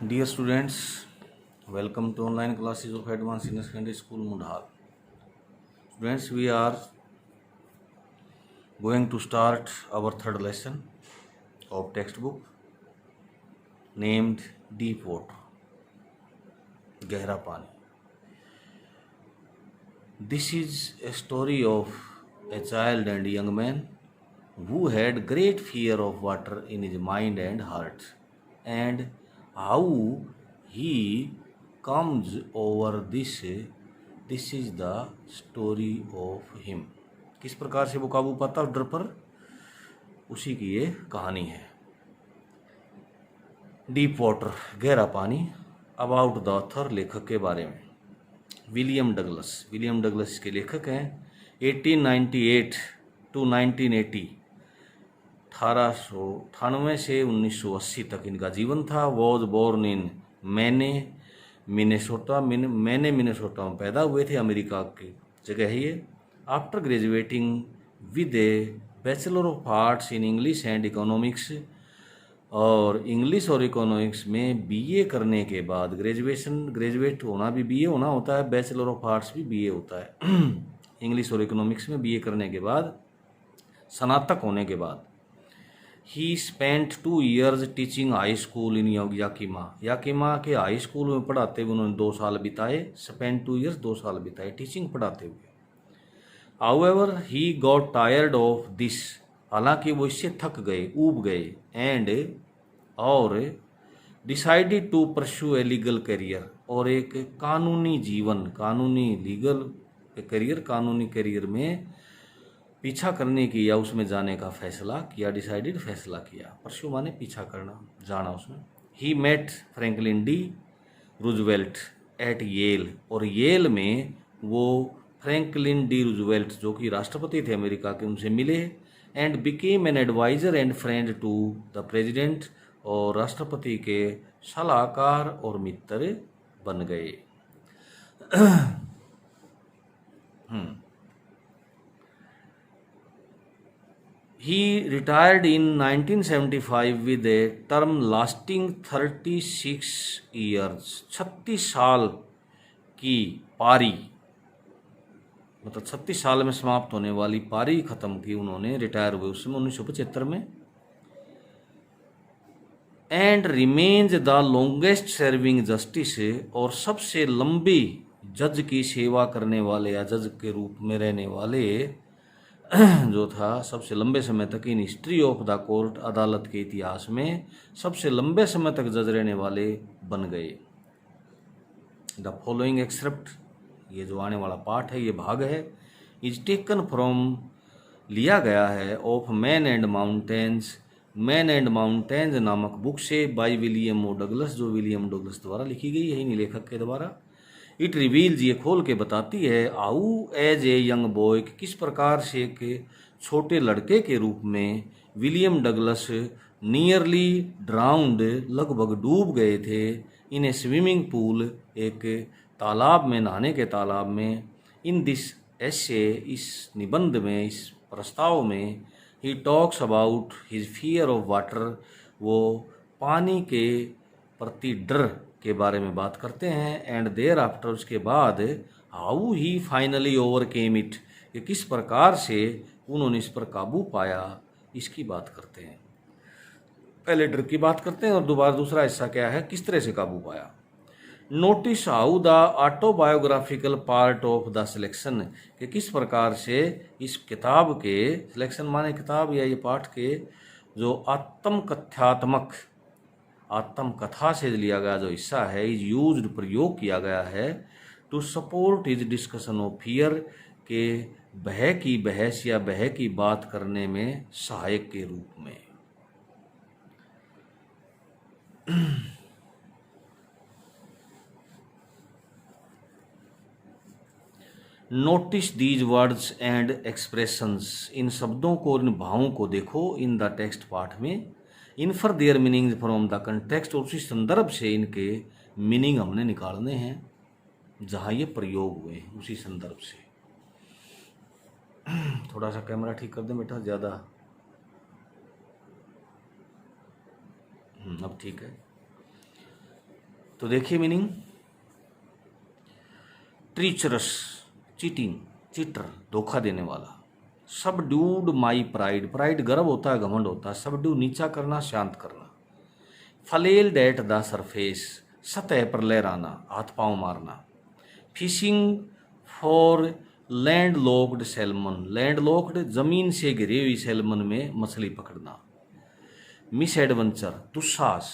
Dear students, welcome to online classes of Advanced Senior Secondary School Mundhal. Students, we are going to start our third lesson of textbook named Deep Water, Gehra Pani. This is a story of a child and young man who had great fear of water in his mind and heart, and how he comes over this. This is the story of him. किस प्रकार से वो काबू पाता है डर पर, उसी की ये कहानी है. डीप वाटर, गहरा पानी. अबाउट द ऑथर, लेखक के बारे में. विलियम डगलस इसके लेखक हैं. 1898 टू 1980, 1898 से 1980 तक इनका जीवन था. वॉज बोर्न इन मिनेसोटा में पैदा हुए थे, अमेरिका की जगह है ये. After graduating with A bachelor of arts in English and economics, और इंग्लिश और इकोनॉमिक्स में बीए करने के बाद, ग्रेजुएट होना भी बीए होना होता है, बैचलर ऑफ आर्ट्स भी बीए होता है. इंग्लिश और इकोनॉमिक्स में बीए करने के बाद, स्नातक होने के बाद, ही spent 2 years teaching high school इन याकिमा के हाई स्कूल में पढ़ाते हुए उन्होंने 2 साल बिताए. स्पेंट 2 years 2 साल बिताए टीचिंग पढ़ाते हुए. However he got tired of this, हालांकि वो इससे थक गए, ऊब गए. एंड और decided to pursue a legal career, और एक कानूनी करियर में पीछा करने की या उसमें जाने का फैसला किया. फैसला किया. परस्यू माने पीछा करना, जाना उसमें. He met Franklin D Roosevelt at Yale, और येल में वो फ्रैंकलिन डी रूजवेल्ट जो कि राष्ट्रपति थे अमेरिका के, उनसे मिले. And became an adviser and friend to the president, और राष्ट्रपति के सलाहकार और मित्र बन गए. He retired in 1975 with a term lasting 36 years. 36 साल की पारी, मतलब 36 साल में समाप्त होने वाली पारी खत्म की उन्होंने, रिटायर हुए उस समय 1975 में. And remains the longest serving justice, और सबसे लंबी जज की सेवा करने वाले या जज के रूप में रहने वाले जो था, सबसे लंबे समय तक in history of the court, अदालत के इतिहास में सबसे लंबे समय तक जज रहने वाले बन गए. द फॉलोइंग एक्सेप्ट, ये जो आने वाला पार्ट है, ये भाग है, इज टेकन फ्रॉम, लिया गया है, ऑफ मैन एंड माउंटेन्स नामक बुक से, बाय विलियम ओ डगलस, जो विलियम डगलस द्वारा लिखी गई है, इन्हीं लेखक के द्वारा. इट रिवील्स, ये खोल के बताती है, how as a young boy, किस प्रकार से एक छोटे लड़के के रूप में विलियम डगलस नियरली ड्राउंड, लगभग डूब गए थे, इन ए स्विमिंग पूल, एक तालाब में, नहाने के तालाब में. इन दिस एसे, इस निबंध में, इस प्रस्ताव में, he talks about his fear of water, वो पानी के प्रति डर के बारे में बात करते हैं. एंड देयर आफ्टर, उसके बाद, how he finally overcame it, कि किस प्रकार से उन्होंने इस पर काबू पाया, इसकी बात करते हैं. पहले डर की बात करते हैं और दूसरा हिस्सा क्या है, किस तरह से काबू पाया. Notice how the autobiographical part of the selection, कि किस प्रकार से इस किताब के, सिलेक्शन माने किताब या ये पाठ के, जो आत्मकथा से लिया गया जो हिस्सा है, इज यूज्ड, प्रयोग किया गया है, to support is discussion of fear, के भय की बहस या भय की बात करने में सहायक के रूप में. Notice these words and expressions, इन शब्दों को और इन भावों को देखो, इन द टेक्स्ट पाठ में. Infer there meaning from the context, और उसी संदर्भ से इनके मीनिंग हमने निकालने हैं जहाँ ये प्रयोग हुए हैं, उसी संदर्भ से. थोड़ा सा कैमरा ठीक कर दें बेटा, ज़्यादा अब ठीक है. तो देखिए मीनिंग, ट्रीचरस चीटिंग, चीटर धोखा देने वाला। सबड्यूड माई प्राइड, प्राइड गर्व होता है, घमंड होता है। सबड्यू नीचा करना, शांत करना। फलेल्ड एट द सरफेस, सतह पर लहराना, हाथ पांव मारना। Fishing for land locked salmon, land locked जमीन से घिरी हुई सैल्मन में मछली पकड़ना। मिस एडवेंचर दुस्साहस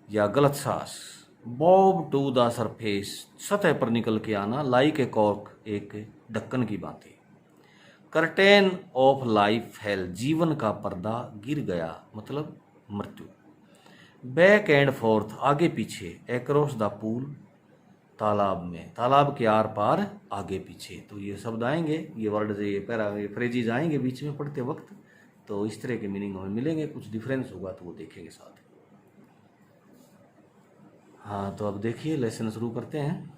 या गलत साहस। बॉब टू द सरफेस, सतह पर निकल के आना, लाइक ए कॉर्क, एक ढक्कन की भांति। कर्टेन ऑफ लाइफ फेल, जीवन का पर्दा गिर गया, मतलब मृत्यु। बैक एंड फोर्थ, आगे पीछे। एक्रॉस द पूल, तालाब में, तालाब के आर पार, आगे पीछे। तो ये शब्द आएंगे, ये वर्ड, ये पैरा, ये फ्रेजेज आएंगे बीच में पढ़ते वक्त, तो इस तरह के मीनिंग हमें मिलेंगे। कुछ डिफरेंस होगा तो वो देखेंगे साथ। हाँ, तो अब देखिए लेसन शुरू करते हैं।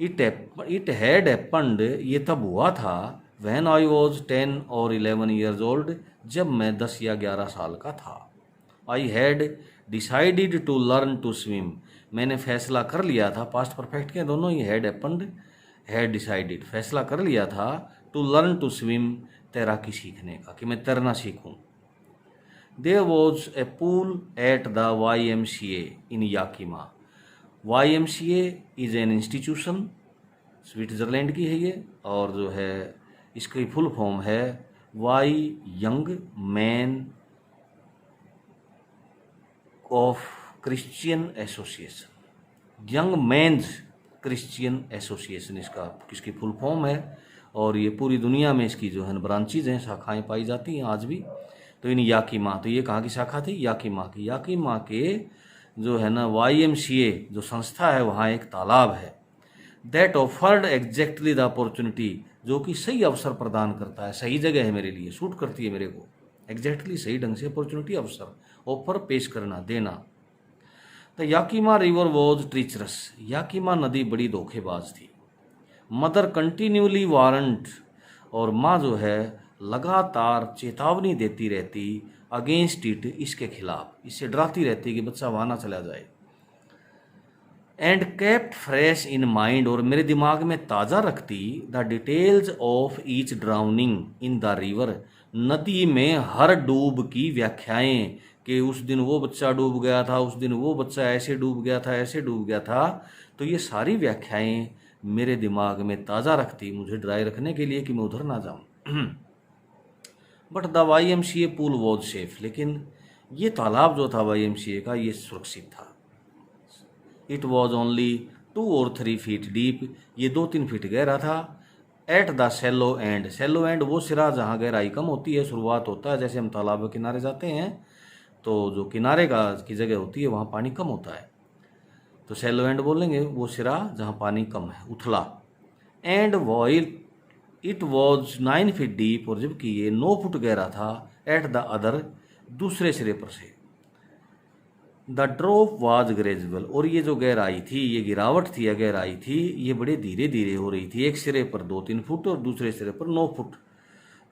इट हैड हैपन्ड, ये तब हुआ था, व्हेन आई वॉज 10 और 11 ईयर्स ओल्ड, जब मैं 10 या 11 साल का था। I had decided to learn to swim, मैंने फैसला कर लिया था, पास्ट परफेक्ट के दोनों ही, हैड हैपन्ड, हैड डिसाइडेड, फैसला कर लिया था, टू लर्न टू स्विम, तैराकी सीखने का, कि मैं तैरना सीखूं। There was a pool at the YMCA in Yakima. YMCA is an institution, Switzerland की है ये, और जो है इसकी फुल फॉर्म है Y young man of Christian association, young man's Christian association इसकी फुल फॉर्म है। और ये पूरी दुनिया में इसकी जो है ब्रांचेज हैं, शाखाएं पाई जाती हैं आज भी। तो इन याकिमा, तो ये कहाँ की शाखा थी? याकिमा की। याकिमा के जो है ना YMCA जो संस्था है, वहाँ एक तालाब है। That offered exactly the opportunity, जो कि सही अवसर प्रदान करता है, सही जगह है मेरे लिए, सूट करती है मेरे को। एग्जैक्टली सही ढंग से, अपॉर्चुनिटी अवसर, ऑफर पेश करना, देना। The Yakima river was treacherous, Yakima नदी बड़ी धोखेबाज थी। मदर कंटिन्यूली वारंट, और माँ जो है लगातार चेतावनी देती रहती, अगेंस्ट इट, इसके खिलाफ, इससे डराती रहती कि बच्चा वहाँ ना चला जाए। And kept fresh in mind, और मेरे दिमाग में ताज़ा रखती, the details of each drowning in the river, नदी में हर डूब की व्याख्याएं, कि उस दिन वो बच्चा डूब गया था, उस दिन वो बच्चा ऐसे डूब गया था, ऐसे डूब गया था। तो ये सारी व्याख्याएं मेरे दिमाग में ताज़ा रखती, मुझे डराए रखने के लिए कि मैं उधर ना जाऊं। But the YMCA pool was safe, लेकिन ये तालाब जो था YMCA का, ये सुरक्षित था। इट वॉज ओनली 2 और 3 फीट डीप, ये 2-3 फीट गहरा था। At the shallow end, shallow end वो सिरा जहाँ गहराई कम होती है, शुरुआत होता है, जैसे हम तालाब के किनारे जाते हैं तो जो किनारे की जगह होती है वहाँ पानी कम होता है, तो सेलो एंड बोलेंगे वो सिरा जहाँ पानी कम है, उथला। And voile it was 9 feet deep, और जबकि ये 9 फुट गहरा था, एट द अदर, दूसरे सिरे पर से। द ड्रॉप वाज ग्रेजुअल, और ये जो गहराई थी, ये गिरावट थी या गहराई थी, ये बड़े धीरे धीरे हो रही थी। एक सिरे पर 2-3 फुट और दूसरे सिरे पर 9 फुट,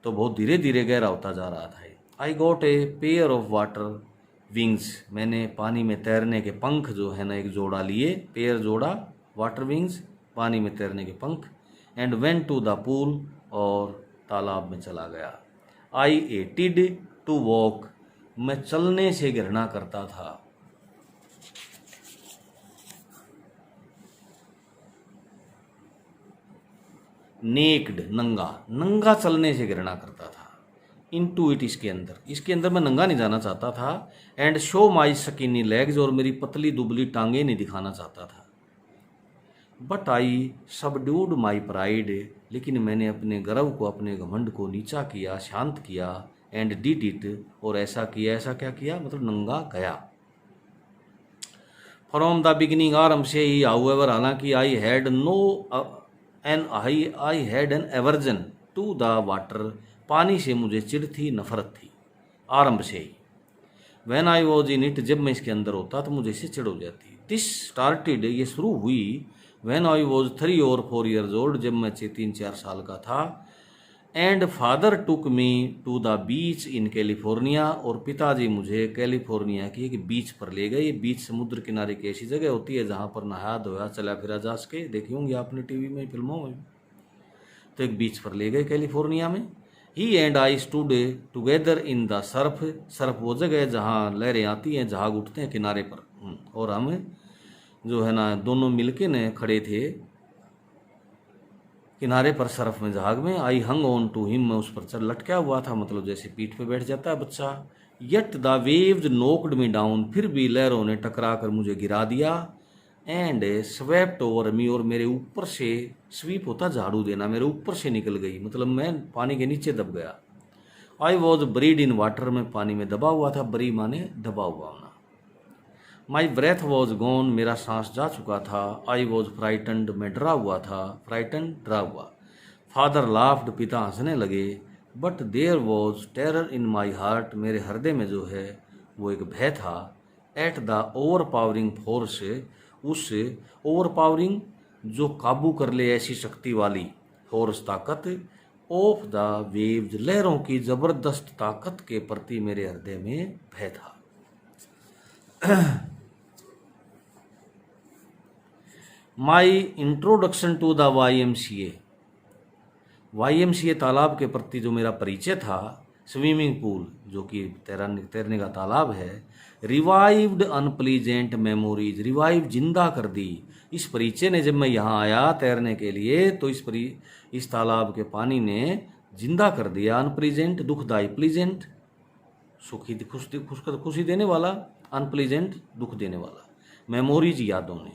तो बहुत धीरे धीरे गहरा होता जा रहा था। I got a pair of water wings, मैंने पानी में तैरने के पंख जो है ना एक जोड़ा लिए, पेयर जोड़ा, वाटर विंग्स पानी में तैरने के पंख। And went to the pool, और तालाब में चला गया। आई हेटेड टू वॉक, मैं चलने से घृणा करता था। नेक्ड, नंगा, नंगा चलने से घृणा करता था। इनटू इट, इसके अंदर मैं नंगा नहीं जाना चाहता था। And show my skinny legs, और मेरी पतली दुबली टांगे नहीं दिखाना चाहता था। But I subdued my pride, लेकिन मैंने अपने गर्व को, अपने घमंड को नीचा किया, शांत किया। एंड डिड इट, और ऐसा किया, ऐसा क्या किया, मतलब नंगा गया। फ्रॉम द बिगिनिंग, आरंभ से ही, हाउएवर, हालांकि, I had an aversion to the water, पानी से मुझे चिढ़ थी, नफरत थी, आरंभ से ही। When I was in it, जब मैं इसके अंदर होता तो मुझे इससे चिढ़ हो जाती। दिस स्टार्टेड, ये शुरू हुई, व्हेन आई वॉज 3 और 4 ईयर्स ओल्ड, जब मैं 3-4 साल का था। And father took me to the beach in California, और पिताजी मुझे कैलिफोर्निया की एक बीच पर ले गए। बीच समुद्र किनारे की ऐसी जगह होती है जहाँ पर नहाया धोया चला फिरा जा सके, देखी होंगी आपने टीवी में, फिल्मों में। तो एक बीच पर ले गए कैलिफोर्निया में। He and I stood together in the surf, surf वो जगह है जहाँ लहरें आती हैं, जहाज उठते हैं किनारे पर, और हम जो है ना दोनों मिलके ने खड़े थे किनारे पर सर्फ में, जहाज में। आई हंग ऑन टू हिम, मैं उस पर चल लटका हुआ था, मतलब जैसे पीठ पे बैठ जाता है बच्चा। Yet the waves knocked me down, फिर भी लहरों ने टकरा कर मुझे गिरा दिया। एंड स्वेप्ट ओवर मी, और मेरे ऊपर से, स्वीप होता झाड़ू देना, मेरे ऊपर से निकल गई, मतलब मैं पानी के नीचे दब गया। I was buried in water, में पानी में दबा हुआ था, बरी माने दबा हुआ होना। माई ब्रेथ वॉज गॉन, मेरा सांस जा चुका था। आई वॉज फ्राइटनड, मैं डरा हुआ था, फ्राइटन डरा हुआ। फादर लाफ्ड, पिता हंसने लगे। But there was terror in my heart, मेरे हृदय में जो है वो एक भय था। At the overpowering force, उस ओवर पावरिंग जो काबू कर ले ऐसी शक्ति वाली, फोर्स ताकत, ऑफ द वेव्स लहरों की जबरदस्त ताकत के प्रति मेरे हृदय में भय था। My introduction to the YMCA, YMCA तालाब के प्रति जो मेरा परिचय था, स्विमिंग पूल जो कि तैरने का तालाब है, रिवाइव्ड अनप्लीजेंट मेमोरीज, रिवाइव जिंदा कर दी। इस परिचय ने, जब मैं यहाँ आया तैरने के लिए, तो इस तालाब के पानी ने जिंदा कर दिया। अनप्लीजेंट दुखदाई, प्लीजेंट सुखी खुशी देने वाला, अनप्लीजेंट दुख देने वाला, मेमोरीज यादों ने,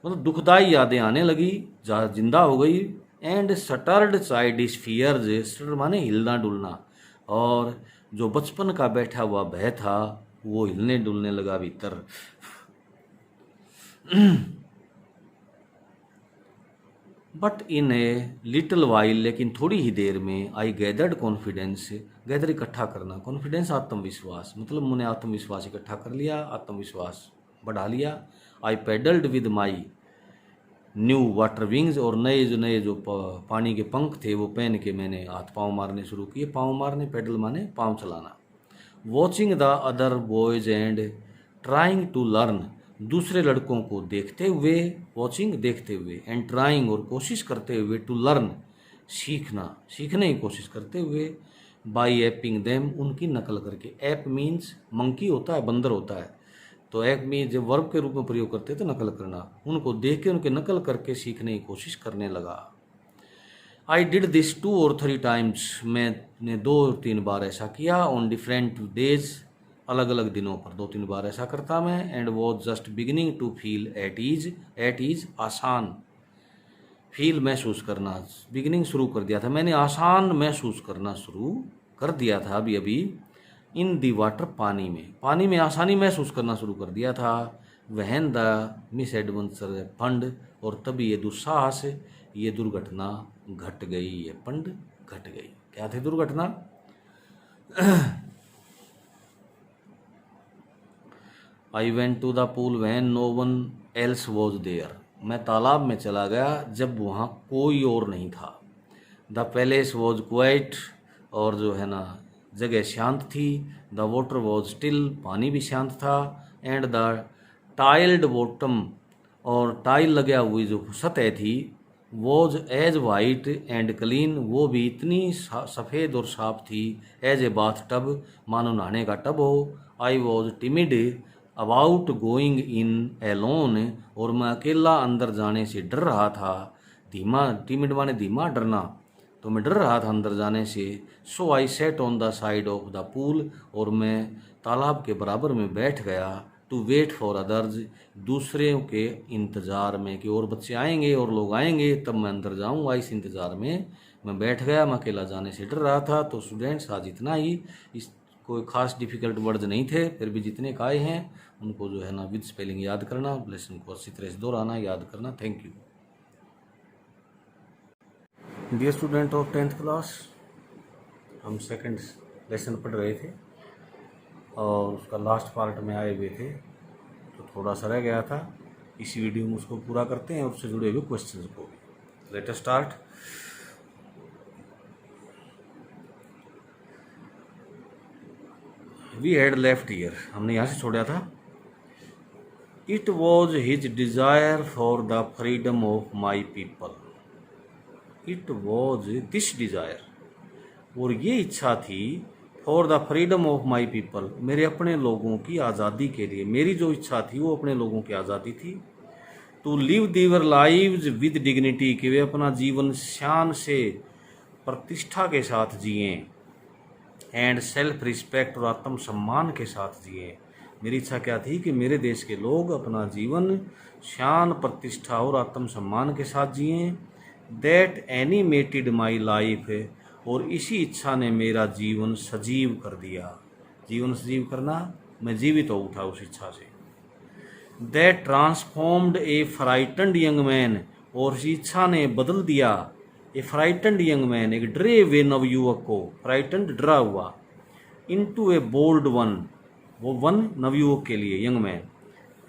मतलब दुखदाई यादें आने लगी, जिंदा हो गई। And stirred childish fears, stir माने हिलना डुलना, और जो बचपन का बैठा हुआ भय था वो हिलने डुलने लगा भीतर। But in a little while, लेकिन थोड़ी ही देर में, आई गैदर्ड कॉन्फिडेंस, गैदर इकट्ठा करना, कॉन्फिडेंस आत्मविश्वास, मतलब मैंने आत्मविश्वास इकट्ठा कर लिया, आत्मविश्वास बढ़ा लिया। I paddled with my new water wings, और नए जो पानी के पंख थे वो पहन के मैंने हाथ पाँव मारने शुरू किए। पाँव मारने, पेडल माने पाँव चलाना। Watching the other boys and trying to learn, दूसरे लड़कों को देखते हुए, वॉचिंग देखते हुए, एंड ट्राइंग और कोशिश करते हुए, टू लर्न सीखना, सीखने की कोशिश करते हुए, बाई एपिंग देम, उनकी नकल करके। एप मीन्स मंकी होता है, बंदर होता है, तो एप में जब वर्ब के रूप में प्रयोग करते तो नकल करना, उनको देख के उनके नकल करके सीखने की कोशिश करने लगा। I did this 2 or 3 times, मैंने 2 और 3 बार ऐसा किया। ऑन डिफरेंट डेज, अलग अलग दिनों पर 2-3 बार ऐसा करता मैं। And was just beginning to feel at ease आसान, फील महसूस करना, बिगिनिंग शुरू कर दिया था मैंने, आसान महसूस करना शुरू कर दिया था अभी अभी। इन दी वाटर, पानी में आसानी महसूस करना शुरू कर दिया था। वहन द मिस एडवेंचर फंड, और तभी ये दुस्साहस, ये दुर्घटना घट गई, ये फंड घट गई। क्या थी दुर्घटना? I went to the pool when no one else was there, मैं तालाब में चला गया जब वहाँ कोई और नहीं था। द पैलेस वॉज क्वाइट, और जो है ना जगह शांत थी। द वाटर वॉज स्टिल, पानी भी शांत था। एंड द टाइल्ड बॉटम, और टाइल लगा हुई जो सतह थी, was as white and clean, वो भी इतनी सफ़ेद और साफ थी। एज ए बाथ टब, मानो नहाने का टब हो। I was timid about going in alone, और मैं अकेला अंदर जाने से डर रहा था। धीमा, टिमिड माने धीमा, डरना, तो मैं डर रहा था अंदर जाने से। So I sat on the side of the pool, और मैं तालाब के बराबर में बैठ गया। टू वेट फॉर अदर्स, दूसरे के इंतज़ार में कि और बच्चे आएंगे और लोग आएंगे तब मैं अंदर जाऊंगा, इस इंतज़ार में मैं बैठ गया। मैं अकेला जाने से डर रहा था। तो स्टूडेंट्स आज इतना ही, इस कोई खास डिफ़िकल्ट वर्ड्स नहीं थे, फिर भी जितने आए हैं उनको जो है ना विद स्पेलिंग याद करना, लेसन को अच्छी तरह से दोहराना, याद करना। Thank you. Dear student of 10th class, हम सेकंड लेसन पढ़ रहे थे और उसका लास्ट पार्ट में आए हुए थे, तो थोड़ा सा रह गया था। इसी वीडियो में उसको पूरा करते हैं और उससे जुड़े हुए क्वेश्चंस को भी। Let us start. We had left here, हमने यहाँ से छोड़ा था। It was his desire for the freedom of my people. It was this desire, और ये इच्छा थी, for the freedom of my people, मेरे अपने लोगों की आज़ादी के लिए। मेरी जो इच्छा थी वो अपने लोगों की आज़ादी थी। To live their lives with dignity, कि वे अपना जीवन शान से, प्रतिष्ठा के साथ जिएं। एंड सेल्फ रिस्पेक्ट, और आत्मसम्मान के साथ जिएं। मेरी इच्छा क्या थी कि मेरे देश के लोग अपना जीवन शान, प्रतिष्ठा और आत्मसम्मान के साथ जिएं। दैट एनिमेटेड माई लाइफ, और इसी इच्छा ने मेरा जीवन सजीव कर दिया। जीवन सजीव करना, मैं जीवित हो उठा उस इच्छा से। That transformed a frightened young man, और इस इच्छा ने बदल दिया ए फ्राइटनड यंग मैन, एक डरे हुए नवयुवक को, फ्राइटनड डरा हुआ, इनटू ए बोल्ड वन, वो वन नवयुवक के लिए, यंग मैन,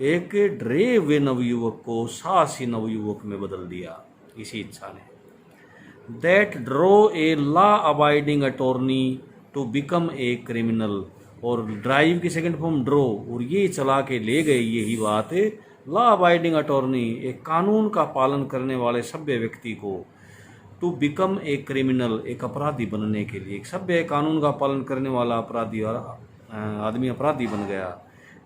एक डरे हुए नवयुवक को साहसी नवयुवक में बदल दिया इसी इच्छा ने। That drove a law abiding attorney to become a criminal, और ड्राइव की सेकंड फॉर्म ड्रो, और ये चला के ले गए यही बात, लॉ अबाइडिंग अटॉर्नी, एक कानून का पालन करने वाले सभ्य व्यक्ति को, टू बिकम ए क्रिमिनल, एक अपराधी बनने के लिए। एक सभ्य कानून का पालन करने वाला अपराधी आदमी अपराधी बन गया।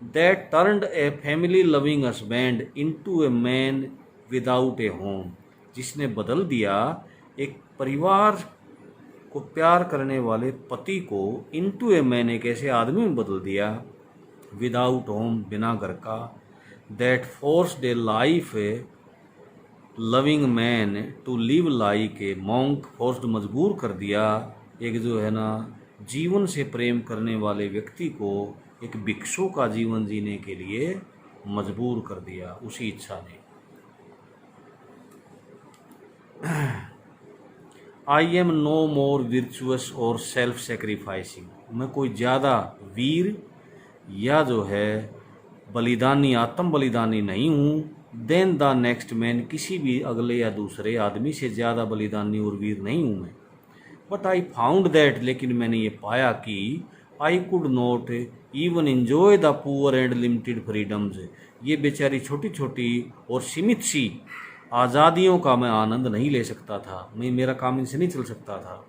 That turned a family loving husband into a man without A home, जिसने बदल दिया एक परिवार को प्यार करने वाले पति को इनटू ए मैन, एक ऐसे आदमी में बदल दिया, विदाउट होम, बिना घर का। That forced a life loving man to live like a monk, forced, मजबूर कर दिया एक जो है ना जीवन से प्रेम करने वाले व्यक्ति को एक भिक्षु का जीवन जीने के लिए मजबूर कर दिया उसी इच्छा ने। आई एम नो मोर विर्चुअस और सेल्फ सेक्रीफाइसिंग, मैं कोई ज़्यादा वीर या जो है बलिदानी, आत्म बलिदानी नहीं हूँ। देन द नेक्स्ट मैन, किसी भी अगले या दूसरे आदमी से ज़्यादा बलिदानी और वीर नहीं हूँ मैं। बट आई फाउंड दैट, लेकिन मैंने ये पाया कि I could not even enjoy the poor and limited freedoms, ये बेचारी छोटी छोटी और सीमित सी आज़ादियों का मैं आनंद नहीं ले सकता था, मेरा काम इनसे नहीं चल सकता था।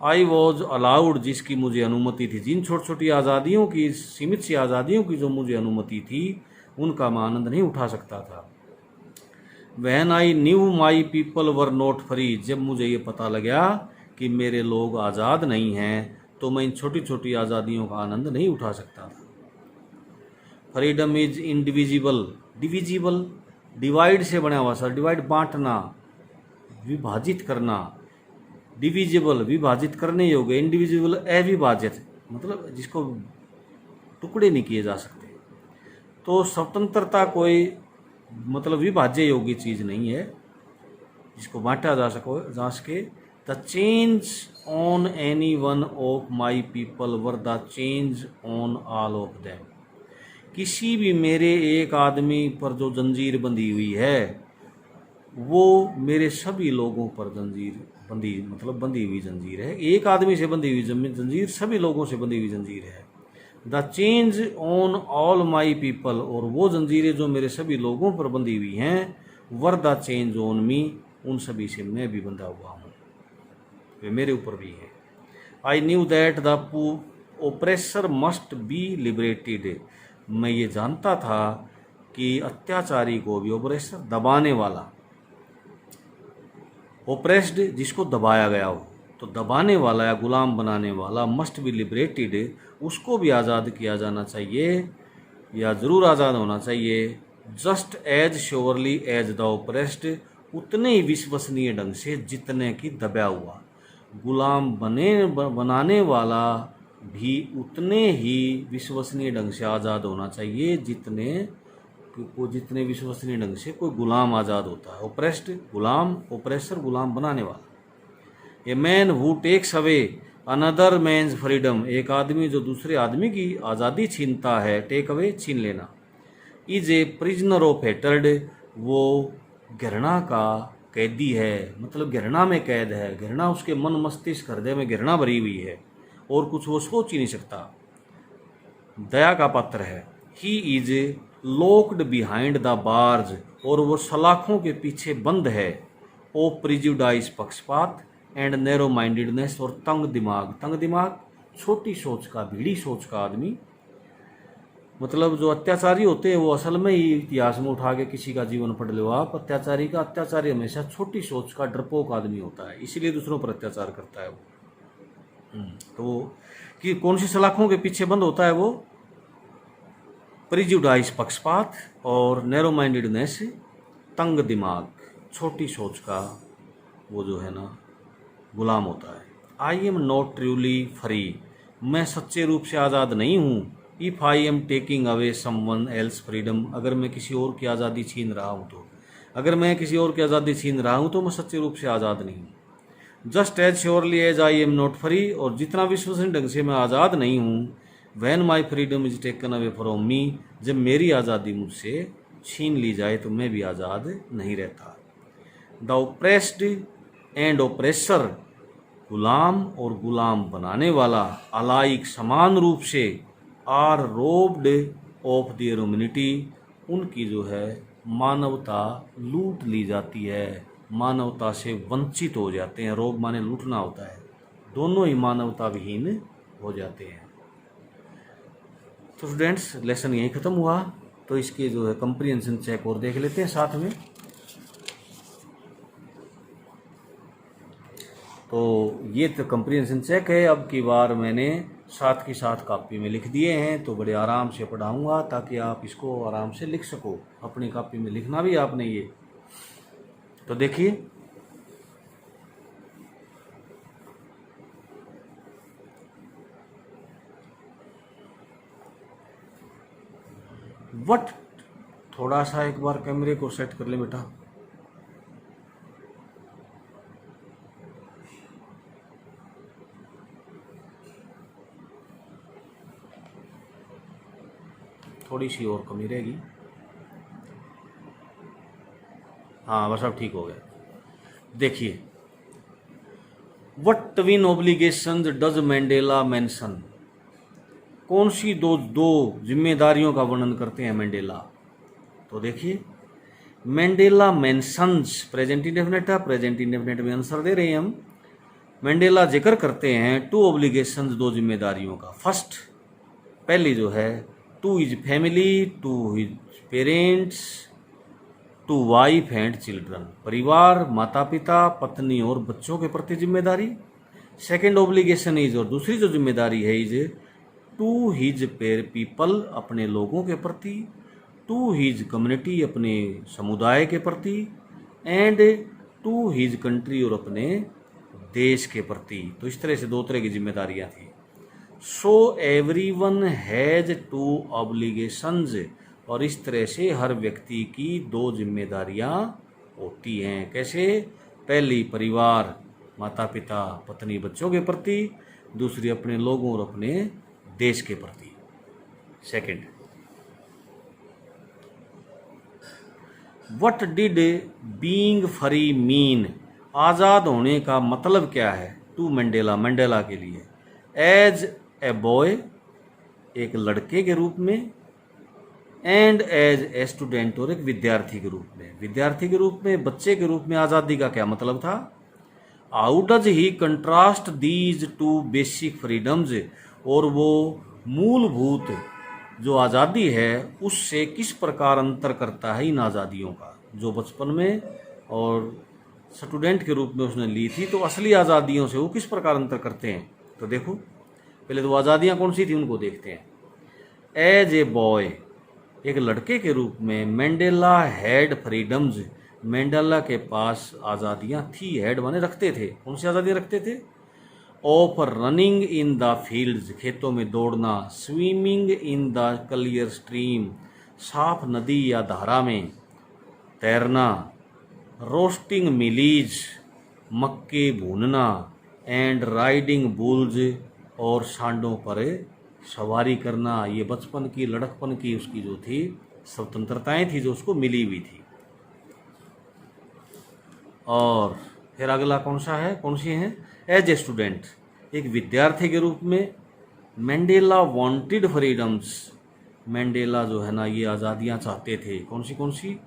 आई वॉज अलाउड, जिसकी मुझे अनुमति थी, जिन छोटी छोटी आज़ादियों की, सीमित सी आज़ादियों की जो मुझे अनुमति थी, उनका मैं आनंद नहीं उठा सकता था। When I knew my people were not free, जब मुझे ये पता लगा कि मेरे लोग आज़ाद नहीं हैं, तो मैं इन छोटी छोटी आज़ादियों का आनंद नहीं उठा सकता था। Freedom is indivisible, divisible, divide से बना हुआ सर, डिवाइड बांटना, विभाजित करना, डिविजिबल विभाजित करने योग्य, इंडिविजिबल अविभाजित, मतलब जिसको टुकड़े नहीं किए जा सकते। तो स्वतंत्रता कोई मतलब विभाज्य योग्य चीज़ नहीं है जिसको बांटा जा सके। The change on any one of my people were the change on all of them, किसी भी मेरे एक आदमी पर जो जंजीर बंधी हुई है वो मेरे सभी लोगों पर जंजीर बंधी हुई जंजीर है। एक आदमी से बंधी हुई जंजीर सभी लोगों से बंधी हुई जंजीर है। The change on all my people, और वो जंजीरें जो मेरे सभी लोगों पर बंधी हुई हैं, were the change on me, उन सभी से मैं भी बंधा हुआ हूँ, वे मेरे ऊपर भी है। I knew that the oppressor must be liberated, मैं ये जानता था कि अत्याचारी को भी, ओप्रेसर दबाने वाला, ओप्रेस्ड जिसको दबाया गया हो, तो दबाने वाला या गुलाम बनाने वाला, मस्ट बी लिबरेटेड, उसको भी आज़ाद किया जाना चाहिए या ज़रूर आज़ाद होना चाहिए। Just as surely as the oppressed, उतने ही विश्वसनीय ढंग से जितने की दबा हुआ। गुलाम बनाने वाला भी उतने ही विश्वसनीय ढंग से आज़ाद होना चाहिए जितने विश्वसनीय ढंग से कोई गुलाम आज़ाद होता है। ओप्रेस्ड गुलाम, ओप्रेसर गुलाम बनाने वाला। A man who takes away another man's freedom, एक आदमी जो दूसरे आदमी की आज़ादी छीनता है, टेक अवे छीन लेना। Is a prisoner of hatred, वो घृणा का कैदी है, मतलब घृणा में कैद है, घृणा उसके मन मस्तिष्क हृदय में घृणा भरी हुई है और कुछ वो सोच ही नहीं सकता। दया का पात्र है। He is locked behind the barge, और वो सलाखों के पीछे बंद है। ओ प्रिजुडाइज, पक्षपात, एंड नैरो माइंडेडनेस, और तंग दिमाग। तंग दिमाग छोटी सोच का, भीड़ी सोच का आदमी। मतलब जो अत्याचारी होते हैं वो असल में ही इतिहास में उठा के किसी का जीवन पढ़ लो आप, अत्याचारी हमेशा छोटी सोच का डरपोक आदमी होता है, इसीलिए दूसरों पर अत्याचार करता है वो। तो कि कौन सी सलाखों के पीछे बंद होता है वो? प्रिजुडाइज, पक्षपात, और नैरो माइंडेडनेस, तंग दिमाग, छोटी सोच का वो जो है ना गुलाम होता है। आई एम नॉट ट्रूली फ्री, मैं सच्चे रूप से आज़ाद नहीं हूँ। If I am taking away someone else freedom, अगर मैं किसी और की आज़ादी छीन रहा हूँ तो, अगर मैं किसी और की आज़ादी छीन रहा हूँ तो मैं सच्चे रूप से आज़ाद नहीं हूँ। Just as surely as I am not free, और जितना विश्वसनीय ढंग से मैं आज़ाद नहीं हूँ। When my freedom is taken away from me, जब मेरी आज़ादी मुझसे छीन ली जाए तो मैं भी आज़ाद नहीं रहता। द ओप्रेस्ड एंड ओप्रेसर, गुलाम और गुलाम बनाने वाला, अलाइक समान रूप से, are robbed of their humanity, उनकी जो है मानवता लूट ली जाती है, मानवता से वंचित हो जाते हैं। रोब माने लूटना होता है, दोनों ही मानवता विहीन हो जाते हैं। तो स्टूडेंट्स लेसन यहीं ख़त्म हुआ। तो इसके जो है कंप्रीहेंशन चेक और देख लेते हैं साथ में। तो ये तो कंप्रीहेंशन चेक है। अब की बार मैंने साथ की साथ कॉपी में लिख दिए हैं, तो बड़े आराम से पढ़ाऊंगा ताकि आप इसको आराम से लिख सको। अपनी कॉपी में लिखना भी आपने ये। तो देखिए, वट, थोड़ा सा एक बार कैमरे को सेट कर ले बेटा। थोड़ी सी और कमी रहेगी। हाँ बस अब ठीक हो गया। देखिए, what twin obligations does mandala mention, कौन सी दो जिम्मेदारियों का वर्णन करते हैं मैंडेला? तो देखिए, मैंडेला मेंशंस, प्रेजेंट इंडेफिनिट है, प्रेजेंट इंडेफिनिट में आंसर दे रहे हैं हम। मैंडेला जिक्र करते हैं टू ऑब्लिगेशंस, दो जिम्मेदारियों का। फर्स्ट, पहली जो है, to his family, to his parents, to wife and children, परिवार, माता पिता, पत्नी और बच्चों के प्रति जिम्मेदारी। सेकेंड ऑब्लिगेशन इज, और दूसरी जो जिम्मेदारी है, इज टू हिज पीपल, अपने लोगों के प्रति, टू हिज कम्युनिटी, अपने समुदाय के प्रति, एंड टू हिज कंट्री, और अपने देश के प्रति। तो इस तरह से दो तरह की जिम्मेदारियां थी। So everyone has two obligations, और इस तरह से हर व्यक्ति की दो जिम्मेदारियां होती हैं। कैसे? पहली परिवार, माता पिता, पत्नी, बच्चों के प्रति, दूसरी अपने लोगों और अपने देश के प्रति। Second, what did being free mean, आज़ाद होने का मतलब क्या है? टू मैंडेला, मैंडेला के लिए। एज ए बॉय, एक लड़के के रूप में, एंड एज ए स्टूडेंट, और एक विद्यार्थी के रूप में। विद्यार्थी के रूप में, बच्चे के रूप में आज़ादी का क्या मतलब था? How does he contrast these two basic freedoms, और वो मूलभूत जो आज़ादी है उससे किस प्रकार अंतर करता है इन आज़ादियों का, जो बचपन में और स्टूडेंट के रूप में उसने ली थी, तो असली आज़ादियों से वो किस प्रकार अंतर करते हैं। तो देखो, पहले तो आज़ादियाँ कौन सी थी उनको देखते हैं। एज ए बॉय, एक लड़के के रूप में, मैंडेला हैड फ्रीडम्स, मैंडेला के पास आज़ादियाँ थी। हैड माने रखते थे। कौन सी आज़ादियाँ रखते थे? Of running in the fields, खेतों में दौड़ना, swimming in the clear stream, साफ नदी या धारा में तैरना, रोस्टिंग मिलीज, मक्के भूनना, एंड राइडिंग बुल्स, और सांडों पर सवारी करना। ये बचपन की, लड़कपन की उसकी जो थी स्वतंत्रताएं थी जो उसको मिली हुई थी। और फिर अगला कौन सा है, कौन सी है? एज ए स्टूडेंट, एक विद्यार्थी के रूप में, मैंडेला वांटेड फ्रीडम्स, मैंडेला जो है ना ये आज़ादियाँ चाहते थे। कौन सी?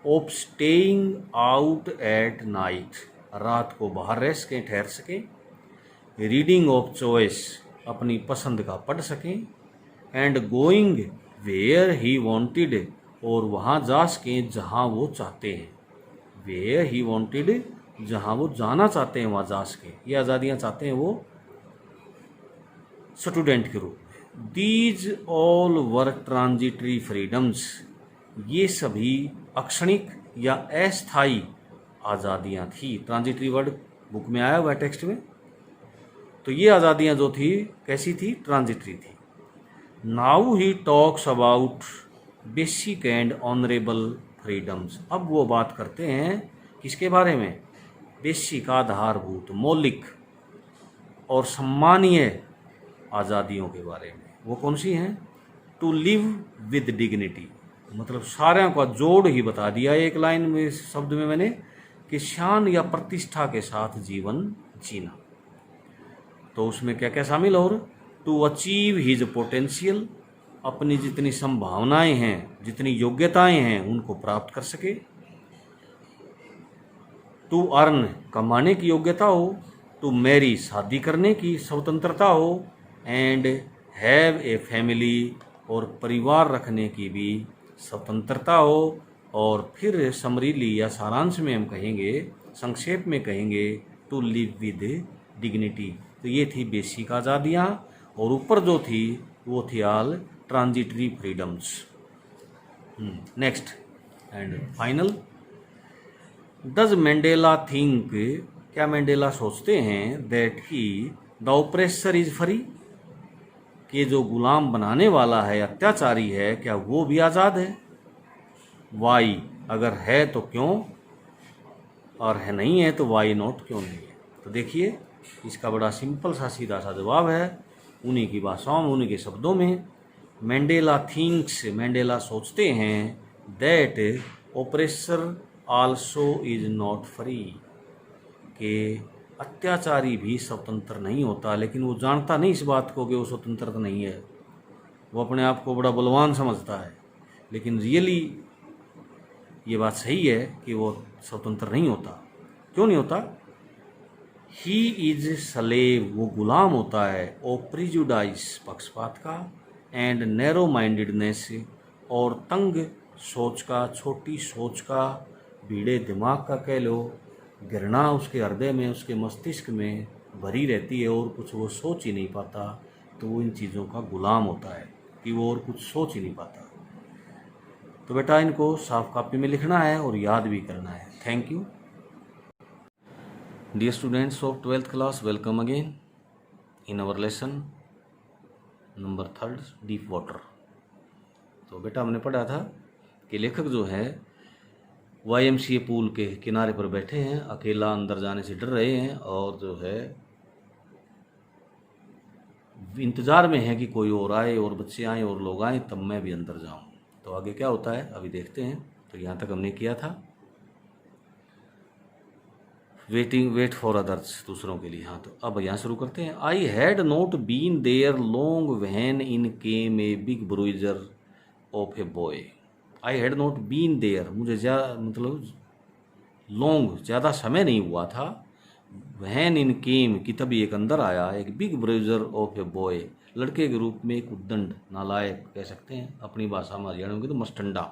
Of staying out at night, रात को बाहर रह सकें, ठहर सकें। रीडिंग ऑफ चॉइस, अपनी पसंद का पढ़ सकें। And going where he wanted, और वहाँ जा सकें जहाँ वो चाहते हैं। वेयर ही वांटेड, जहाँ वो जाना चाहते हैं वहाँ जा सकें। ये आज़ादियाँ चाहते हैं वो स्टूडेंट के रूप में। These all were transitory freedoms, ये सभी अक्षणिक या अस्थायी आज़ादियाँ थी। ट्रांजिटरी वर्ड बुक में आया हुआ है टेक्स्ट में। तो ये आज़ादियाँ जो थी कैसी थी? ट्रांजिटरी थी। Now he talks about basic and honourable freedoms, अब वो बात करते हैं किसके बारे में? बेसिक, आधारभूत, मौलिक और सम्मानीय आज़ादियों के बारे में। वो कौन सी हैं? टू लिव विद डिग्निटी, मतलब सारे का जोड़ ही बता दिया एक लाइन में, शब्द में मैंने, कि शान या प्रतिष्ठा के साथ जीवन जीना। तो उसमें क्या क्या शामिल? और टू अचीव हिज पोटेंशियल, अपनी जितनी संभावनाएं हैं, जितनी योग्यताएं हैं उनको प्राप्त कर सके। टू अर्न, कमाने की योग्यता हो। टू मैरी, शादी करने की स्वतंत्रता हो। एंड हैव ए फैमिली, और परिवार रखने की भी स्वतंत्रता हो। और फिर समरीली या सारांश में हम कहेंगे, संक्षेप में कहेंगे, टू लिव विद डिग्निटी। तो ये थी बेसिक आज़ादियाँ, और ऊपर जो थी वो थी all transitory freedoms. Next and final, does mandala think, क्या मैंडेला सोचते हैं, that he the oppressor is free, कि जो गुलाम बनाने वाला है, अत्याचारी है, क्या वो भी आज़ाद है? वाई, अगर है तो क्यों, और है नहीं है तो वाई नॉट, क्यों नहीं है? तो देखिए इसका बड़ा सिंपल सा सीधा सा जवाब है, उन्हीं की भाषाओं में, उन्हीं के शब्दों में। मैंडेला थिंक्स, मैंडेला सोचते हैं, that oppressor also is not free, कि अत्याचारी भी स्वतंत्र नहीं होता। लेकिन वो जानता नहीं इस बात को कि वो स्वतंत्र नहीं है, वो अपने आप को बड़ा बलवान समझता है। लेकिन रियली ये बात सही है कि वो स्वतंत्र नहीं होता। क्यों नहीं होता? ही इज स्लेव, वो गुलाम होता है। ओ प्रिजुडाइस, पक्षपात का। एंड नैरो माइंडेडनेस, और तंग सोच का, छोटी सोच का, भीड़े दिमाग का कह लो। घृणा उसके हृदय में, उसके मस्तिष्क में भरी रहती है, और कुछ वो सोच ही नहीं पाता। तो वो इन चीज़ों का गुलाम होता है कि वो और कुछ सोच ही नहीं पाता। तो बेटा इनको साफ कॉपी में लिखना है और याद भी करना है। Thank you. Dear students of 12th class, welcome again in our lesson number 3, deep water. तो बेटा हमने पढ़ा था कि लेखक जो है YMCA पूल के किनारे पर बैठे हैं, अकेला अंदर जाने से डर रहे हैं, और जो है इंतज़ार में है कि कोई और आए, और बच्चे आए, और लोग आए, तब मैं भी अंदर जाऊं। तो आगे क्या होता है अभी देखते हैं। तो यहाँ तक हमने किया था वेट फॉर अदर्स, दूसरों के लिए। हाँ, तो अब यहाँ शुरू करते हैं। I had not been there long when in came a big bruiser of a boy. I had not been there, मुझे मतलब लॉन्ग, ज़्यादा समय नहीं हुआ था। व्हेन इन केम, कि तभी एक अंदर आया, एक big bruiser of a boy, लड़के के रूप में एक उद्दंड, नालायक कह सकते हैं अपनी भाषा में, हरियाणा में तो मस्टंडा,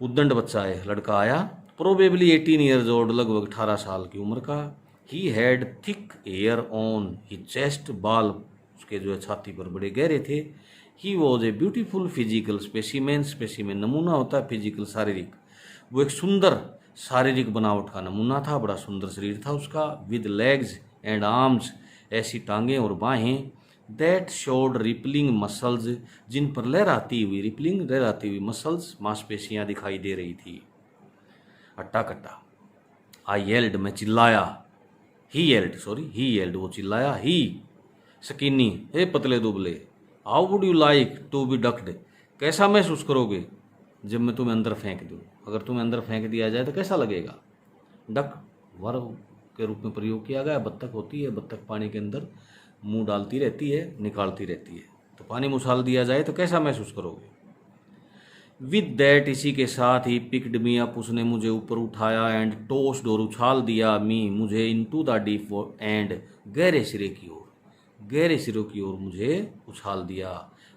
उद्दंड बच्चा है, लड़का आया। प्रोबेबली 18 ईयर्स ओल्ड, लगभग 18 साल की उम्र का। He had thick hair on he chest, बाल उसके जो है छाती पर बड़े गहरे थे। He was a beautiful physical specimen, specimen नमूना होता है, फिजिकल शारीरिक, वो एक सुंदर शारीरिक बनावट का नमूना था, बड़ा सुंदर शरीर था उसका। विद लेग्स एंड आर्म्स, ऐसी टांगें और बाहें, दैट शोड रिपलिंग मसल्स, जिन पर लहराती हुई, रिपलिंग लहराती हुई मसल्स, मांसपेशियां दिखाई दे रही थी, अट्टा कट्टा। आई येल्ड, मैं चिल्लाया। ही येल्ड, वो चिल्लाया। ही स्किनी, हे पतले दुबले। How would you like to be ducked, कैसा महसूस करोगे जब मैं तुम्हें अंदर फेंक दूँ? अगर तुम्हें अंदर फेंक दिया जाए तो कैसा लगेगा? डक वर्ब के रूप में प्रयोग किया गया। बत्तख होती है, बत्तख पानी के अंदर मुंह डालती रहती है, निकालती रहती है। तो पानी में उछाल दिया जाए तो कैसा महसूस करोगे? विद दैट, इसी के साथ ही, पिक्ड मी अप, उसने मुझे ऊपर उठाया, एंड टोस्ड, और उछाल दिया, मी मुझे, इनटू द डीप एंड, गहरे सिरे की ओर, गहरे सिरों की ओर मुझे उछाल दिया।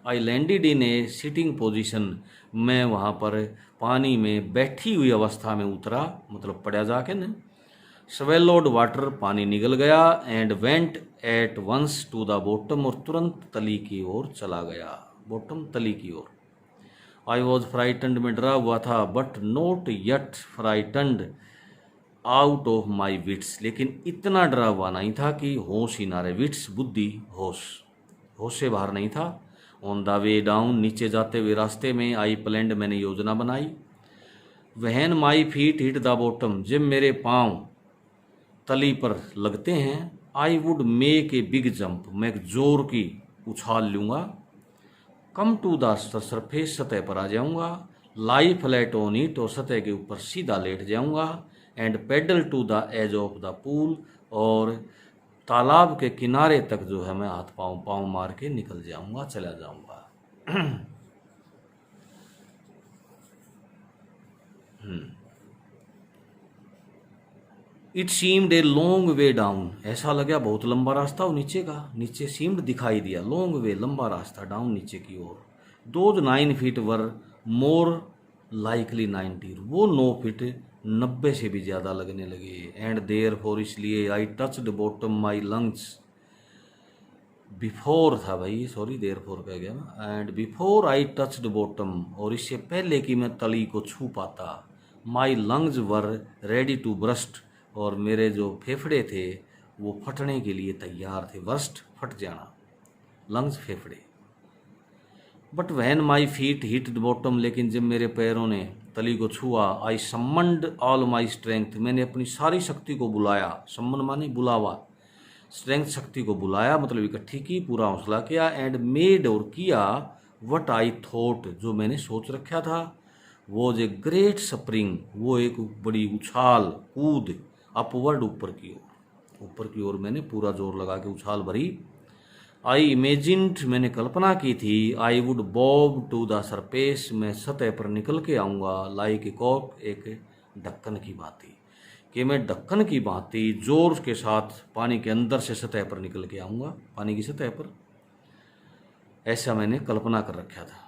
I landed in A sitting position, मैं वहाँ पर पानी में बैठी हुई अवस्था में उतरा, मतलब पड़ा जाके न। स्वेलोड वाटर, पानी निगल गया, and went at once to the bottom, और तुरंत तली की ओर चला गया, बॉटम तली की ओर। आई वॉज फ्राइटनड, मैं डरा हुआ था, but not yet frightened out of my wits, लेकिन इतना डरा हुआ नहीं था कि होश ही ना रहे। विट्स बुद्धि, होश, होश से बाहर नहीं था। ऑन द वे डाउन, नीचे जाते हुए रास्ते में, आई प्लैंड, मैंने योजना बनाई। वहन my feet hit the bottom, जब मेरे पाँव तली पर लगते हैं, I would make a big jump, मैं एक जोर की उछाल लूँगा। कम टू द सरफेस, सतह पर आ जाऊँगा। लाई फ्लैट ऑन इट, और सतह के ऊपर सीधा लेट जाऊँगा। And paddle to the edge of the pool, और तालाब के किनारे तक जो है मैं हाथ पाँव मार के निकल जाऊँगा, चला जाऊँगा। It seemed a long way down, ऐसा लगा बहुत लंबा रास्ता हो नीचे का, नीचे सीम्ड दिखाई दिया, लॉन्ग वे लंबा रास्ता, डाउन नीचे की ओर। Those 9 feet were more likely 90, वो 9 फीट 90 से भी ज़्यादा लगने लगे। एंड देयर फॉर, इसलिए, I touched bottom my lungs, before था भाई, सॉरी देयर फॉर कह गया ना। And before I touched bottom, और इससे पहले कि मैं तली को छू पाता, my lungs were ready to burst, और मेरे जो फेफड़े थे वो फटने के लिए तैयार थे। बर्स्ट, फट जाना, लंग्स फेफड़े। बट वहन my feet hit the bottom, लेकिन जब मेरे पैरों ने तली को छुआ, आई सम्मन्ड ऑल माई स्ट्रेंथ, मैंने अपनी सारी शक्ति को बुलाया। सम्मन माने बुलावा, स्ट्रेंथ शक्ति को बुलाया, मतलब इकट्ठी की, पूरा हौसला किया। एंड मेड, और किया, वट आई थॉट, जो मैंने सोच रखा था। वो जे ग्रेट स्प्रिंग, वो एक बड़ी उछाल, कूद, अपवर्ड, ऊपर की ओर, ऊपर की ओर मैंने पूरा जोर लगा के उछाल भरी। आई इमेजिन्ड, मैंने कल्पना की थी, I would bob to the surface, मैं सतह पर निकल के आऊँगा, लाइक ए कॉक, एक ढक्कन की भांति, कि मैं ढक्कन की भांति जोर के साथ पानी के अंदर से सतह पर निकल के आऊँगा, पानी की सतह पर। ऐसा मैंने कल्पना कर रखा था।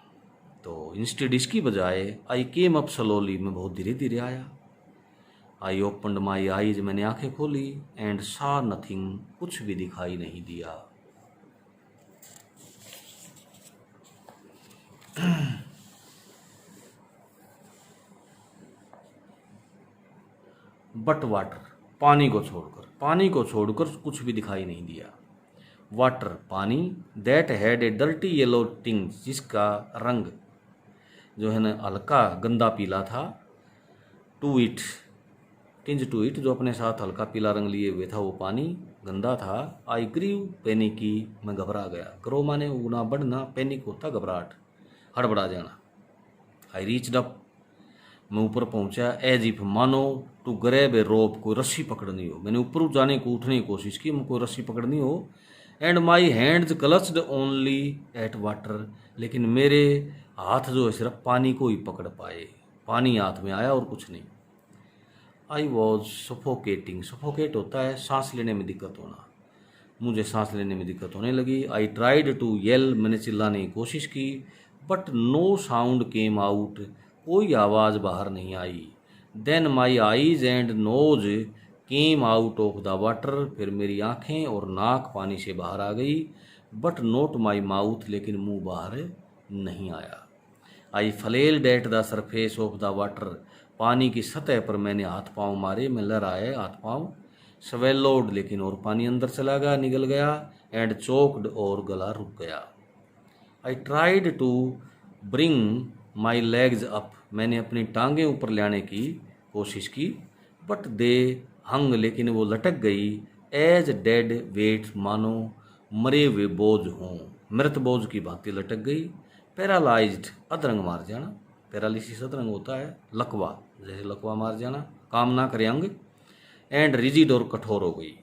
तो इंस्टेड, इसकी बजाय, आई केम अप स्लोली, मैं बहुत धीरे धीरे आया। आई ओपनड माई आईज, मैंने आंखें खोली। एंड सा नथिंग, कुछ भी दिखाई नहीं दिया। बट वाटर, पानी को छोड़कर, पानी को छोड़कर कुछ भी दिखाई नहीं दिया। वाटर, पानी, that had a dirty yellow टिंग, जिसका रंग जो है ना हल्का गंदा पीला था। To it, tinge to it, जो अपने साथ हल्का पीला रंग लिए हुए था, वो पानी गंदा था। आई ग्रीव पैनिकी, मैं घबरा गया। ग्रो माने उगना, बढ़ना, पैनिक होता घबराहट, हड़बड़ा जाना। आई रीच्ड अप, मैं ऊपर पहुंचा। एज इफ, मानो, टू ग्रैब ए रोप, कोई रस्सी पकड़नी हो। मैंने ऊपर जाने को, उठने की कोशिश की, मैं कोई रस्सी पकड़नी हो। And my hands clutched only at water, लेकिन मेरे हाथ जो है सिर्फ पानी को ही पकड़ पाए, पानी हाथ में आया और कुछ नहीं। आई वॉज सफोकेटिंग, सफोकेट होता है सांस लेने में दिक्कत होना, मुझे सांस लेने में दिक्कत होने लगी। आई ट्राइड टू येल, मैंने चिल्लाने की कोशिश की, but no sound came out, कोई आवाज़ बाहर नहीं आई। Then my eyes and nose came out of the water, फिर मेरी आँखें और नाक पानी से बाहर आ गई। बट नोट माई माउथ, लेकिन मुंह बाहर नहीं आया। I flailed at the surface of the water, पानी की सतह पर मैंने हाथ पाँव मारे, मैं लहराए हाथ पाँव। स्वेलोड, लेकिन और पानी अंदर चला गया, निगल गया। एंड चोक्ड, और गला रुक गया। I tried to bring my legs up, मैंने अपनी टांगें ऊपर लाने की कोशिश की। बट दे हंग, लेकिन वो लटक गई। एज डेड वेट, मानो मरे हुए बोझ हों, मृत बोझ की भांति लटक गई। पैरालाइज्ड, अधरंग मार जाना, पैरालिसिस अधरंग होता है, लकवा, जैसे लकवा मार जाना, काम ना करे अंग। एंड रिजिड, और कठोर हो गई।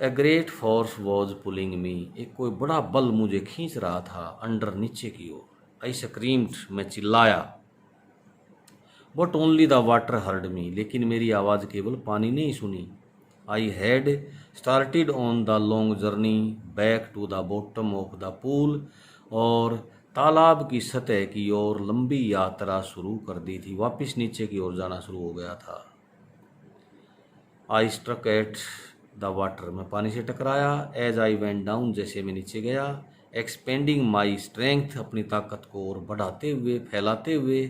A great force was pulling me, एक कोई बड़ा बल मुझे खींच रहा था अंडर, नीचे की ओर। आई स्क्रीम्ड, मैं चिल्लाया। But only the water heard me, लेकिन मेरी आवाज़ केवल पानी ने ही सुनी। I had started on the long journey back to the bottom of the pool, और तालाब की सतह की ओर लंबी यात्रा शुरू कर दी थी, वापस नीचे की ओर जाना शुरू हो गया था। I struck at the water, मैं पानी से टकराया। एज आई वेंट डाउन, जैसे मैं नीचे गया। एक्सपेंडिंग माई स्ट्रेंथ, अपनी ताकत को और बढ़ाते हुए, फैलाते हुए।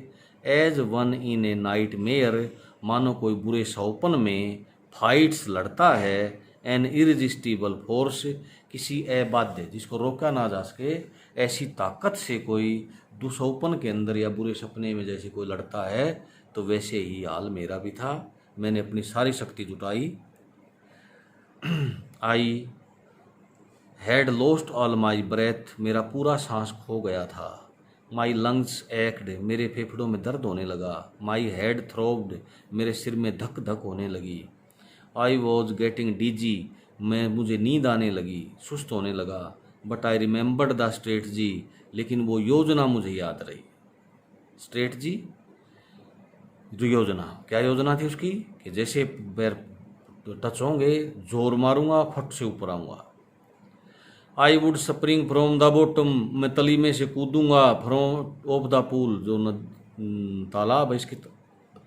As one in a nightmare, मानो कोई बुरे सौपन में फाइट्स लड़ता है। एन इरजिस्टिबल फोर्स, किसी अबाध्य जिसको रोका ना जा सके ऐसी ताकत से कोई दुसौपन के अंदर या बुरे सपने में जैसे कोई लड़ता है, तो वैसे ही हाल मेरा भी था। मैंने अपनी सारी शक्ति जुटाई। I had lost all my breath, मेरा पूरा सांस खो गया था। माई लंग्स एक्ड, मेरे फेफड़ों में दर्द होने लगा। माई हेड थ्रोब्ड, मेरे सिर में धक धक होने लगी। आई वॉज गेटिंग डीजी, मुझे नींद आने लगी, सुस्त होने लगा। But I remembered the strategy, लेकिन वो योजना मुझे याद रही। स्ट्रेटजी, जो योजना, क्या योजना थी उसकी, कि जैसे पैर टच होंगे जोर मारूंगा, फट से ऊपर आऊंगा। I would spring from the bottom, मैं तली में से कूदूंगा। फ्रॉम ऑफ द पूल, जो तालाब है इसकी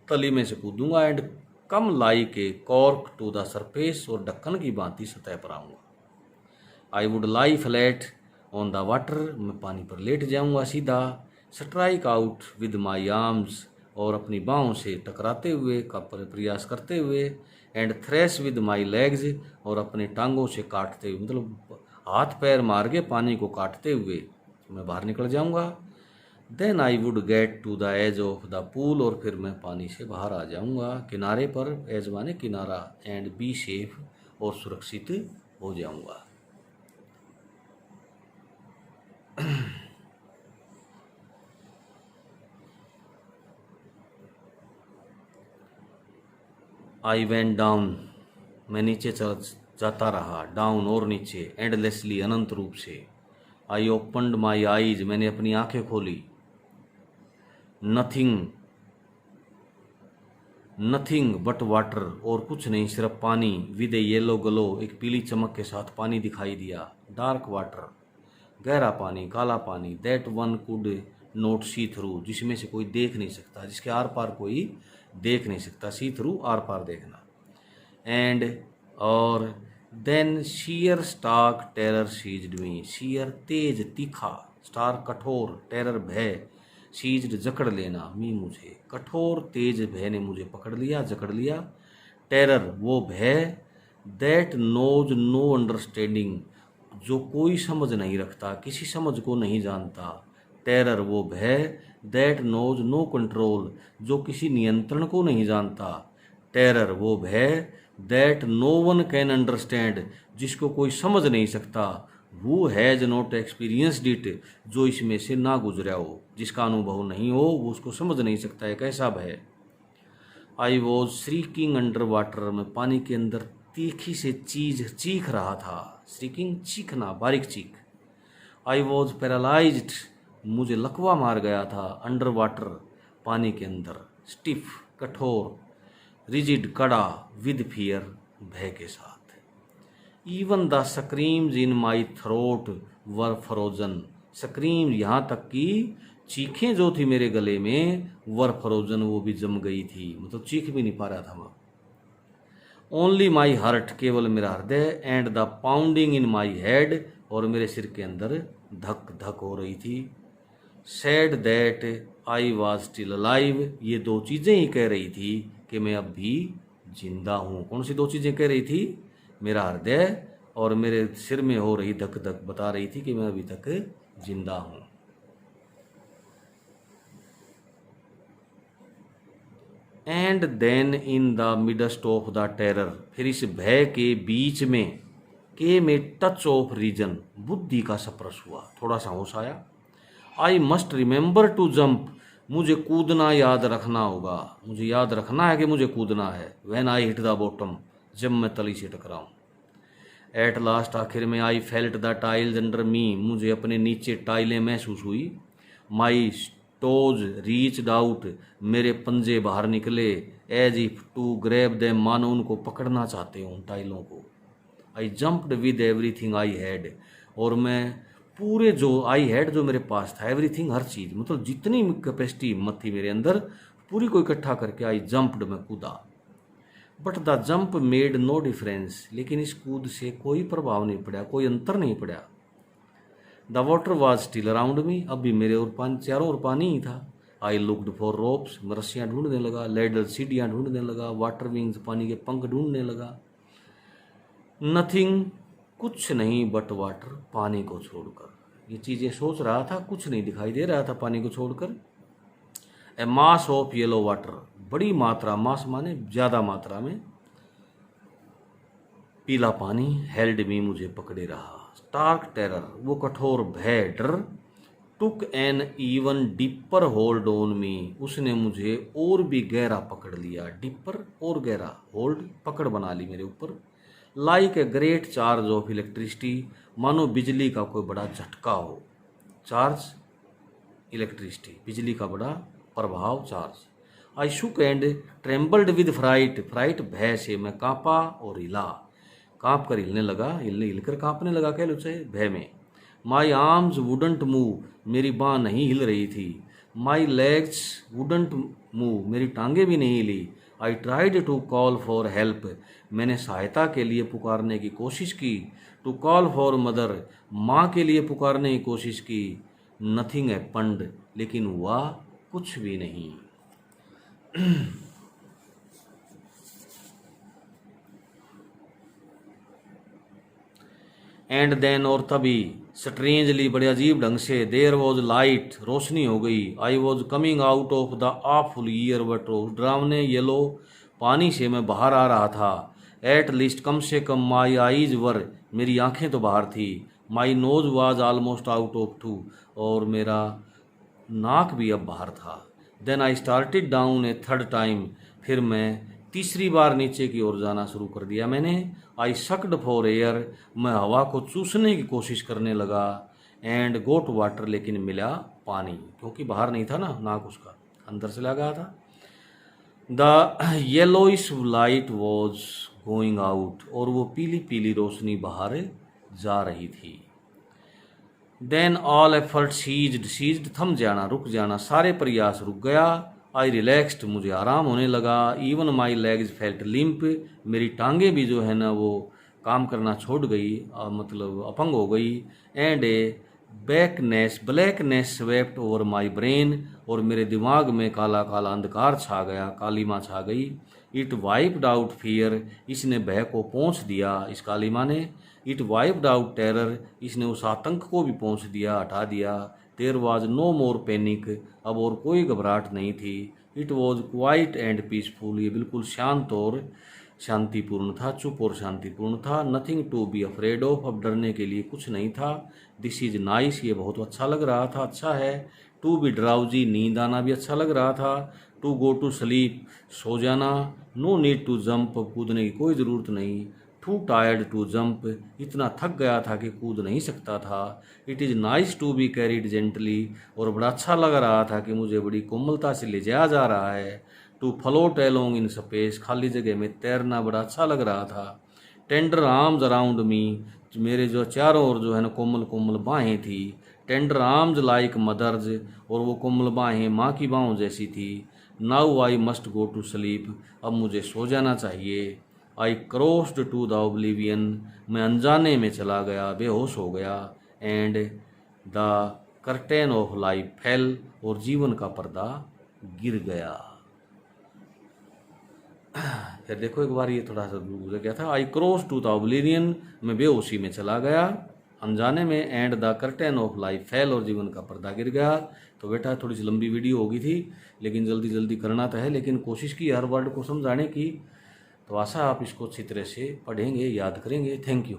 तली में से कूदूंगा। And come like a cork to the surface, और ढक्कन की भांति सतह पर आऊंगा। I would lie flat on the water, मैं पानी पर लेट जाऊंगा सीधा। Strike out with my arms, और अपनी बाहों से टकराते हुए का प्रयास करते हुए। And thrash with my legs, और अपने टांगों से काटते हुए, मतलब हाथ पैर मार के पानी को काटते हुए मैं बाहर निकल जाऊंगा। Then I would get to the edge of the pool, और फिर मैं पानी से बाहर आ जाऊंगा, किनारे पर, एज माने किनारा। एंड बी सेफ, और सुरक्षित हो जाऊंगा। आई वेंट डाउन, मैं नीचे चल जाता रहा, डाउन और नीचे, एंडलेसली, अनंत रूप से। आई ओपनड माई आईज, मैंने अपनी आंखें खोली। नथिंग, नथिंग बट वाटर, और कुछ नहीं सिर्फ पानी। विद ए येलो ग्लो, एक पीली चमक के साथ पानी दिखाई दिया। डार्क वाटर, गहरा पानी, काला पानी। That one could not see through, जिसमें से कोई देख नहीं सकता, जिसके आर पार कोई देख नहीं सकता। सी थ्रू, आर पार देखना। एंड, और then sheer stark terror seized me, sheer तेज तीखा, स्टार कठोर, टेरर भय, सीज्ड जकड़ लेना, मी मुझे, कठोर तेज भय ने मुझे पकड़ लिया, जकड़ लिया। टेरर वो भय, दैट नोज नो अंडरस्टैंडिंग, जो कोई समझ नहीं रखता, किसी समझ को नहीं जानता। टेरर वो भय, दैट नोज नो कंट्रोल, जो किसी नियंत्रण को नहीं जानता। टेरर वो भय, that no one can understand, जिसको कोई समझ नहीं सकता। Who has not experienced it, जो इसमें से ना गुजरा हो, जिसका अनुभव नहीं हो, वो उसको समझ नहीं सकता है कैसा भय। I was shrieking under water, मैं पानी के अंदर तीखी से चीख रहा था। श्रीकिंग, चीखना, बारीक चीख। आई वॉज पैरालाइज्ड, मुझे लकवा मार गया था। अंडर वाटर, पानी के अंदर। स्टिफ, कठोर। रिजिड, कड़ा। विद फियर, भय के साथ। Even the screams in my throat were frozen, scream, यहाँ तक कि चीखें जो थी मेरे गले में, वर फ्रोजन, वो भी जम गई थी, मतलब चीख भी नहीं पा रहा था मैं। ओनली माई हार्ट, केवल मेरा हृदय। And the pounding in my head, और मेरे सिर के अंदर धक धक हो रही थी। Sad that I was still alive, ये दो चीज़ें ही कह रही थी कि मैं अब भी जिंदा हूँ। कौन सी दो चीज़ें कह रही थी? मेरा हृदय और मेरे सिर में हो रही धक धक बता रही थी कि मैं अभी तक जिंदा हूँ। And then in the midst of the terror, फिर इस भय के बीच में, के में टच ऑफ रीजन, बुद्धि का स्पर्श हुआ, थोड़ा सा होश आया। I must remember to jump, मुझे कूदना याद रखना होगा, मुझे याद रखना है कि मुझे कूदना है। When I hit the bottom, जब मैं तली से टकराऊं। एट लास्ट आखिर में I felt the tiles under मी, मुझे अपने नीचे टाइलें महसूस हुई। माई टोज रीच्ड आउट, मेरे पंजे बाहर निकले। As if to grab them, मानो उनको पकड़ना चाहते हूँ टाइलों को। I jumped with everything I had, और मैं पूरे जो आई हैड जो मेरे पास था, एवरीथिंग हर चीज़, मतलब जितनी कैपेसिटी हिम्मत थी मेरे अंदर पूरी को इकट्ठा करके आई जम्प्ड, मैं कूदा। But the jump made no difference, लेकिन इस कूद से कोई प्रभाव नहीं पड़ा, कोई अंतर नहीं पड़ा। The water was still around me, अब भी मेरे और चारों ओर पानी ही था। आई लुकड फॉर रोप्स, मैं रस्सियाँ ढूंढने लगा। लैडल, सीढ़ियाँ ढूंढने लगा। वाटर विंग्स, पानी के पंख ढूंढने लगा। नथिंग, कुछ नहीं बट वाटर, पानी को छोड़कर। ये चीज़ें सोच रहा था, कुछ नहीं दिखाई दे रहा था पानी को छोड़कर। ए मास ऑफ येलो वाटर, बड़ी मात्रा, मास माने ज़्यादा मात्रा में पीला पानी, हेल्ड मी, मुझे पकड़े रहा। स्टार्क टेरर, वो कठोर भय, डर। Took an even deeper hold on me, उसने मुझे और भी गहरा पकड़ लिया। डीपर, और गहरा, होल्ड, पकड़ बना ली मेरे ऊपर। Like a great charge of electricity, मानो बिजली का कोई बड़ा झटका हो। चार्ज, इलेक्ट्रिसिटी, बिजली का बड़ा प्रभाव, charge. I shook and trembled with fright, fright भय से मैं कांपा और हिला, कांप कर हिलने लगा, हिलकर कांपने लगा, कह लो चाहे भय में। माई आर्म्स वुडंट मूव, मेरी बाँ नहीं हिल रही थी। माई लेग्स वुडंट मूव, मेरी टांगे भी नहीं हिली। I tried to call for help, मैंने सहायता के लिए पुकारने की कोशिश की। टू कॉल फॉर मदर, माँ के लिए पुकारने की कोशिश की। नथिंग हैपेंड, लेकिन हुआ कुछ भी नहीं। एंड देन, और तभी, स्ट्रेंजली, बड़े अजीब ढंग से, देयर वॉज लाइट, रोशनी हो गई। I was coming out of the awful year water, उस डरावने येलो पानी से मैं बाहर आ रहा था। एट लीस्ट, कम से कम, माई आईज वर, मेरी आंखें तो बाहर थी। My nose was almost out of too, और मेरा नाक भी अब बाहर था। Then I started down a third time, फिर मैं तीसरी बार नीचे की ओर जाना शुरू कर दिया मैंने। आई सक्ड फॉर एयर, मैं हवा को चूसने की कोशिश करने लगा। एंड गोट वाटर, लेकिन मिला पानी, क्योंकि बाहर नहीं था ना नाक, उसका अंदर से लगा था। The yellowish light was going out, और वो पीली पीली रोशनी बाहर जा रही थी। Then all effort ceased, ceased थम जाना, रुक जाना, सारे प्रयास रुक गया। आई रिलैक्स्ड, मुझे आराम होने लगा। Even my legs felt limp, मेरी टांगे भी जो है ना वो काम करना छोड़ गई, मतलब अपंग हो गई। And A blackness swept over my brain, और मेरे दिमाग में काला काला अंधकार छा गया, कालीमा छा गई। इट वाइप्ड आउट फियर, इसने भय को पोंछ दिया, इस कालीमा ने। इट वाइप्ड आउट टेरर, इसने उस आतंक को भी पोंछ दिया, हटा दिया। There was no more panic, अब और कोई घबराहट नहीं थी। It was quiet and peaceful, ये बिल्कुल शांत और शांतिपूर्ण था, चुप और शांतिपूर्ण था। Nothing to be afraid of, अब डरने के लिए कुछ नहीं था। दिस इज नाइस, ये बहुत अच्छा लग रहा था, अच्छा है। टू बी ड्राउजी, नींद आना भी अच्छा लग रहा था। टू गो टू स्लीप, सो जाना। नो नीड टू जंप, कूदने की कोई ज़रूरत नहीं। टू टायर्ड टू जंप, इतना थक गया था कि कूद नहीं सकता था। It is nice to be carried gently, और बड़ा अच्छा लग रहा था कि मुझे बड़ी कोमलता से ले जाया जा रहा है। To float along in space, खाली जगह में तैरना बड़ा अच्छा लग रहा था। टेंडर आर्म्स अराउंड मी, मेरे जो चारों ओर जो है ना कोमल कोमल बाहें थी। टेंडर आर्म्स लाइक मदर्स, और वो कोमल बाहें माँ की बाहों जैसी थी। Now I must go to sleep, अब मुझे सो जाना चाहिए। I crossed to the oblivion, मैं अनजाने में चला गया, बेहोश हो गया। And the curtain of life fell, और जीवन का पर्दा गिर गया। फिर देखो एक बार ये थोड़ा सा गुजर गया था। आई क्रॉस टू द ओब्लिवियन, मैं बेहोशी में चला गया अनजाने में। And the curtain of life fell, और जीवन का पर्दा गिर गया। तो बेटा थोड़ी सी लंबी वीडियो होगी थी, लेकिन जल्दी जल्दी करना तो है, लेकिन कोशिश की हर वर्ड को समझाने की। तो आशा आप इसको अच्छी तरह से पढ़ेंगे, याद करेंगे। Thank you.